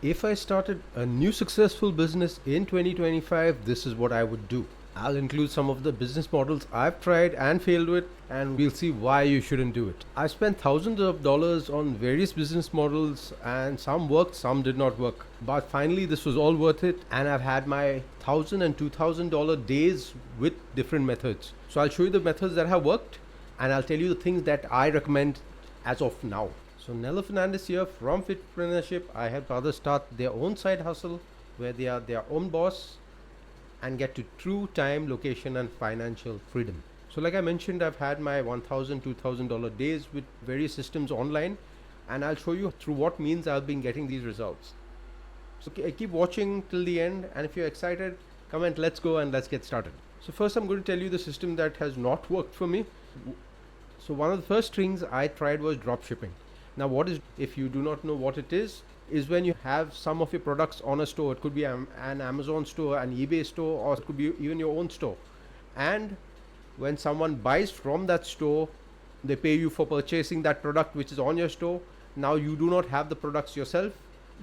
If I started a new successful business in 2025, this is what I would do. I'll include some of the business models I've tried and failed with, and we'll see why you shouldn't do it. I spent thousands of dollars on various business models, and some worked, some did not work. But finally, this was all worth it, and I've had my $1,000 and $2,000 days with different methods. So I'll show you the methods that have worked, and I'll tell you the things that I recommend as of now. So Nella Fernandez here from Fit-Preneur-Ship. I help others start their own side hustle where they are their own boss and get to true time, location and financial freedom. So like I mentioned, I've had my $1,000, $2,000 days with various systems online, and I'll show you through what means I've been getting these results. So keep watching till the end, and if you're excited, comment let's go and let's get started. So first I'm going to tell you the system that has not worked for me. So one of the first things I tried was dropshipping. Now what is, if you do not know what it is when you have some of your products on a store. It could be an Amazon store, an eBay store, or it could be even your own store. And when someone buys from that store, they pay you for purchasing that product which is on your store. Now you do not have the products yourself.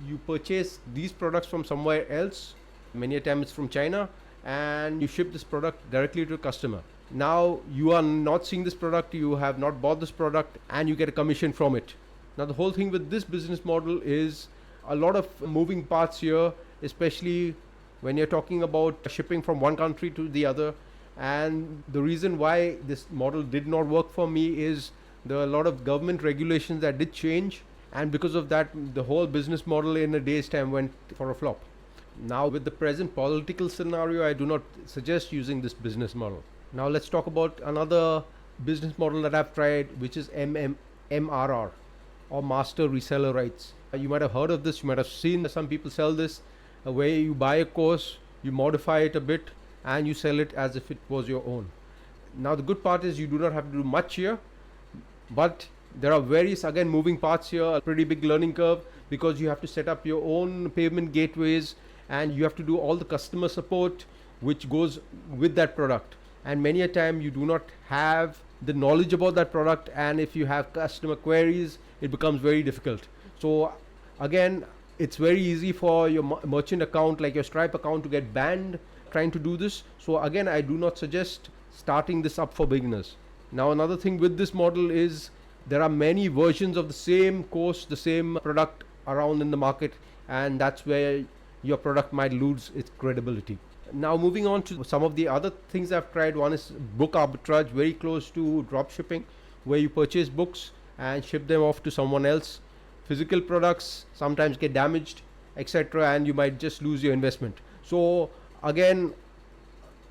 You purchase these products from somewhere else. Many a time it's from China, and you ship this product directly to a customer. Now you are not seeing this product, you have not bought this product, and you get a commission from it. Now the whole thing with this business model is a lot of moving parts here, especially when you're talking about shipping from one country to the other. And the reason why this model did not work for me is there are a lot of government regulations that did change, and because of that the whole business model in a day's time went for a flop. Now with the present political scenario, I do not suggest using this business model. Now let's talk about another business model that I've tried, which is MRR, or Master Reseller Rights. You might have heard of this, you might have seen some people sell this, where you buy a course, you modify it a bit, and you sell it as if it was your own. Now the good part is you do not have to do much here, but there are various, again, moving parts here, a pretty big learning curve, because you have to set up your own payment gateways, and you have to do all the customer support which goes with that product. And many a time you do not have the knowledge about that product, and if you have customer queries, it becomes very difficult. So again, it's very easy for your merchant account, like your Stripe account, to get banned trying to do this. So again, I do not suggest starting this up for beginners. Now another thing with this model is there are many versions of the same course, the same product around in the market, and that's where your product might lose its credibility. Now moving on to some of the other things I've tried. One is book arbitrage, very close to dropshipping, where you purchase books and ship them off to someone else. Physical products sometimes get damaged, etc., and you might just lose your investment. So again,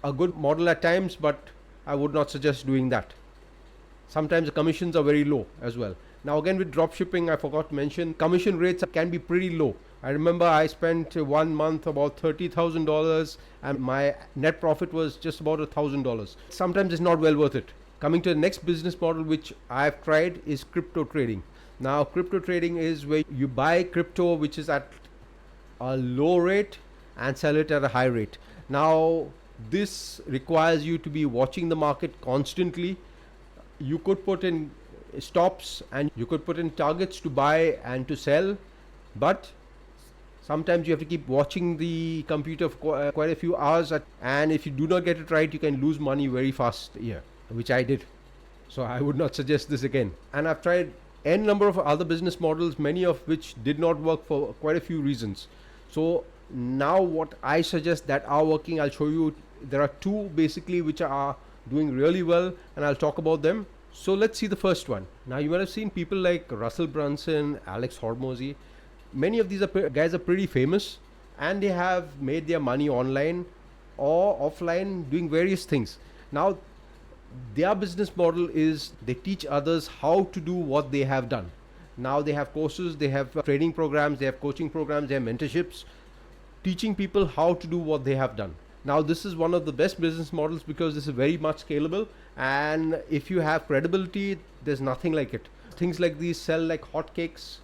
a good model at times, but I would not suggest doing that. Sometimes the commissions are very low as well. Now again, with dropshipping, I forgot to mention, commission rates can be pretty low. I remember I spent 1 month about $30,000, and my net profit was just about $1,000. Sometimes it's not well worth it. Coming to the next business model which I've tried is crypto trading. Now crypto trading is where you buy crypto which is at a low rate and sell it at a high rate. Now this requires you to be watching the market constantly. You could put in stops and you could put in targets to buy and to sell, but sometimes you have to keep watching the computer for quite a few hours, and if you do not get it right, you can lose money very fast here, which I did. So I would not suggest this again. And I've tried n number of other business models, many of which did not work for quite a few reasons. So now what I suggest that are working, I'll show you. There are two basically which are doing really well, and I'll talk about them. So let's see the first one. Now you might have seen people like Russell Brunson, Alex Hormozy. Many of these guys are pretty famous, and they have made their money online or offline doing various things. Now their business model is they teach others how to do what they have done. Now they have courses, they have training programs, they have coaching programs, they have mentorships, teaching people how to do what they have done. Now this is one of the best business models because this is very much scalable, and if you have credibility, there's nothing like it. Things like these sell like hotcakes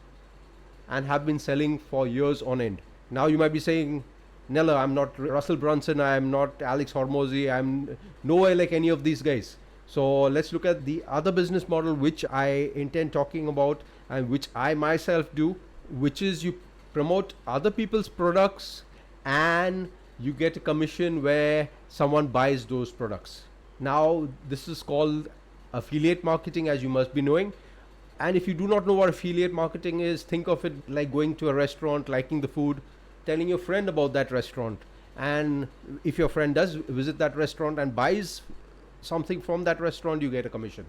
and have been selling for years on end. Now you might be saying, Nella, I'm not Russell Brunson, I'm not Alex Hormozy, I'm nowhere like any of these guys. So let's look at the other business model which I intend talking about and which I myself do, which is you promote other people's products and you get a commission where someone buys those products. Now, this is called affiliate marketing, as you must be knowing. And if you do not know what affiliate marketing is, think of it like going to a restaurant, liking the food, telling your friend about that restaurant. And if your friend does visit that restaurant and buys something from that restaurant, you get a commission.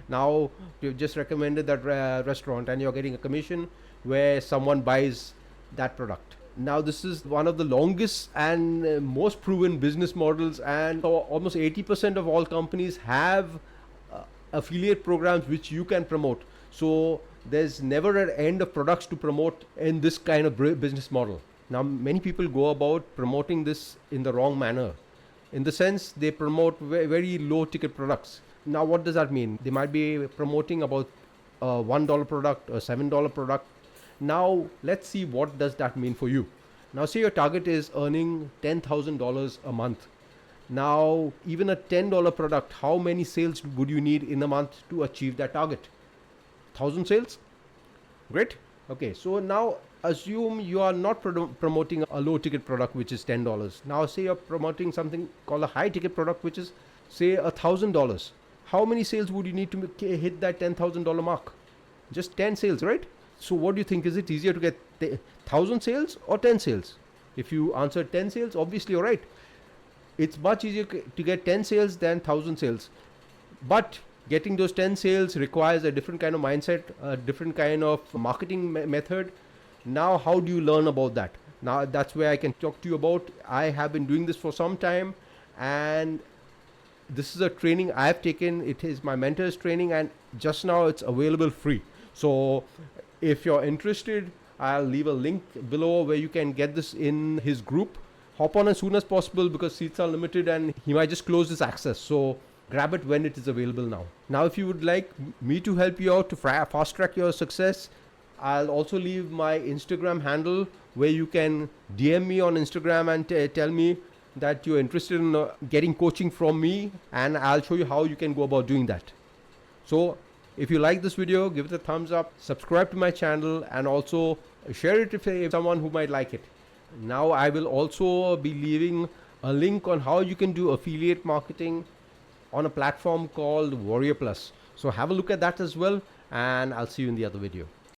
Now, you've just recommended that restaurant and you're getting a commission where someone buys that product. Now, this is one of the longest and most proven business models, and almost 80% of all companies have affiliate programs which you can promote. So there's never an end of products to promote in this kind of business model. Now, many people go about promoting this in the wrong manner. In the sense, they promote very low ticket products. Now, what does that mean? They might be promoting about a $1 product, a $7 product. Now, let's see what does that mean for you. Now, say your target is earning $10,000 a month. Now, even a $10 product, how many sales would you need in a month to achieve that target? 1,000 sales? Great. Okay, so now assume you are not promoting a low ticket product which is $10. Now, say you're promoting something called a high ticket product which is, say, $1,000. How many sales would you need to hit that $10,000 mark? Just 10 sales, right? So what do you think? Is it easier to get 1,000 sales or 10 sales? If you answer 10 sales, obviously you're right. It's much easier to get 10 sales than 1,000 sales. But getting those 10 sales requires a different kind of mindset, a different kind of marketing method. Now, how do you learn about that? Now, that's where I can talk to you about. I have been doing this for some time, and this is a training I've taken. It is my mentor's training, and just now it's available free. So if you're interested, I'll leave a link below where you can get this in his group. Hop on as soon as possible because seats are limited and he might just close this access. So grab it when it is available now. Now, if you would like me to help you out to fast track your success, I'll also leave my Instagram handle where you can DM me on Instagram and tell me that you're interested in getting coaching from me, and I'll show you how you can go about doing that. So if you like this video, give it a thumbs up, subscribe to my channel, and also share it if someone who might like it. Now, I will also be leaving a link on how you can do affiliate marketing on a platform called Warrior Plus. So have a look at that as well, and I'll see you in the other video.